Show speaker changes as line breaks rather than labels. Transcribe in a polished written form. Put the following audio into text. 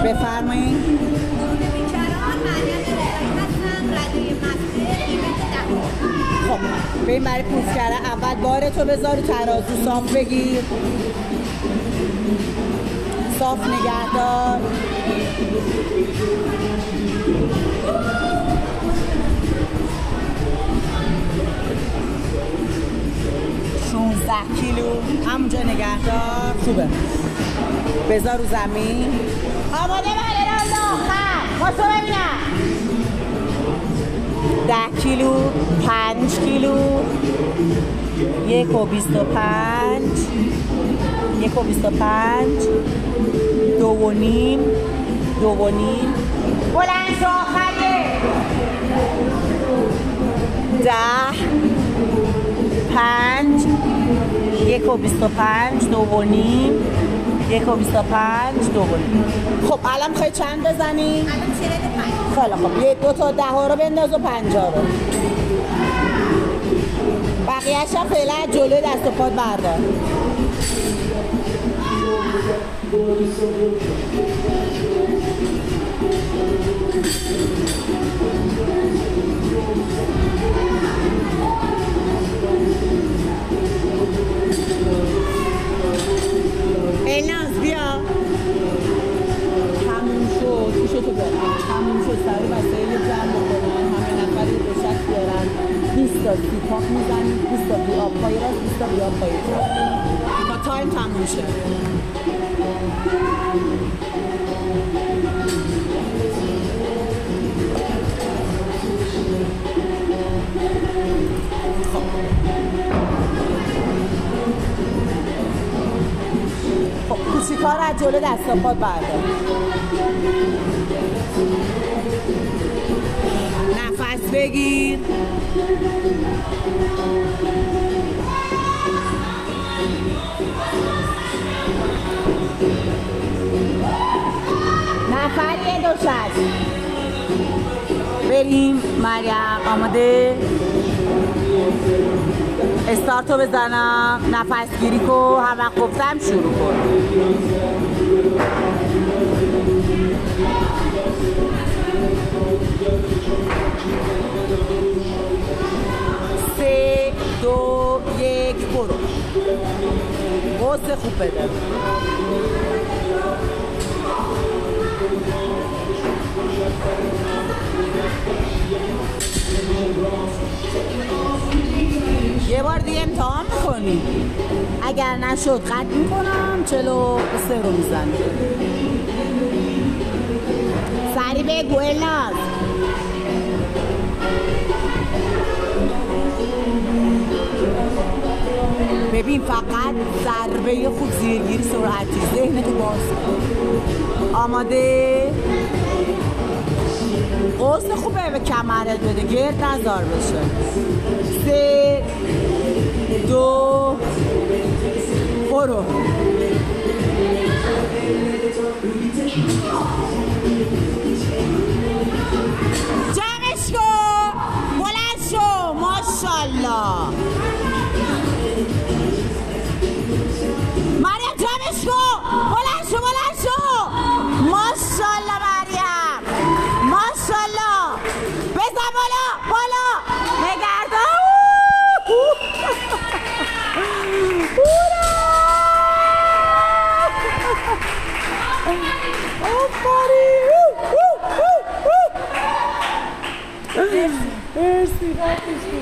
بفرمایید. خب ببین برای پوست کردن اول بارتو بذار رو ترازو، صاف بگیر، صاف نگه دار. 16 کیلو همونجا نگه دار. خوبه، بذار رو زمین. آماده برای راند آخر، واسه ببینم. 10 کیلو، 5 کیلو، 1 و 25، 1 و 25، 2 و نیم، 2 و نیم. بلند تا آخره. 10، 5، 1 و 25، 2 و نیم، 1 و 25، 2 و نیم. خب الان میخوای چند بزنی؟
الان 45.
خیلی خب، یه 2 تا 10 رو بنداز و 50 رو. بقیه‌اش هم فعلا جلوی دست و پات بردار. الناز بیا. تموم شد، پیشتو برم. تموم شد، سری وسایل جمع بکنن، همه نفری دوشک بیارن. 20 تا سیپاک میزنیم، 20 تا بی آب پای راست، 20 تا بی آب پای چپ تا تایم تموم شد. خب کوچیک‌ها رو از جلو دست و پات بردار. نفس بگیر. نفری دوشک. بریم مریم، آماده؟ استارتو بزنم، نفس گیری کن، هم وقت گفتم شروع کن. سه، دو، یک، برو. قوس خوب بده. یه بار دیگه امتحان میکنی، اگر نشد قطع میکنم، 43 رو میزنی. سری بگو الناز. ببین فقط ضربه خوب، زیرگیری، سرعتی، ذهنتو باز کن. آماده؟ قوس خوبه به کمرت بده، گرد نزار بشه. 3، 2، برو. جمعش کن، بلند شو، ماشالله. مریم جمعش کن، بلند شو، بلند شو. ماشالله مریم، ماشالله. بزن بالا، بالا، نگردار. مرسی.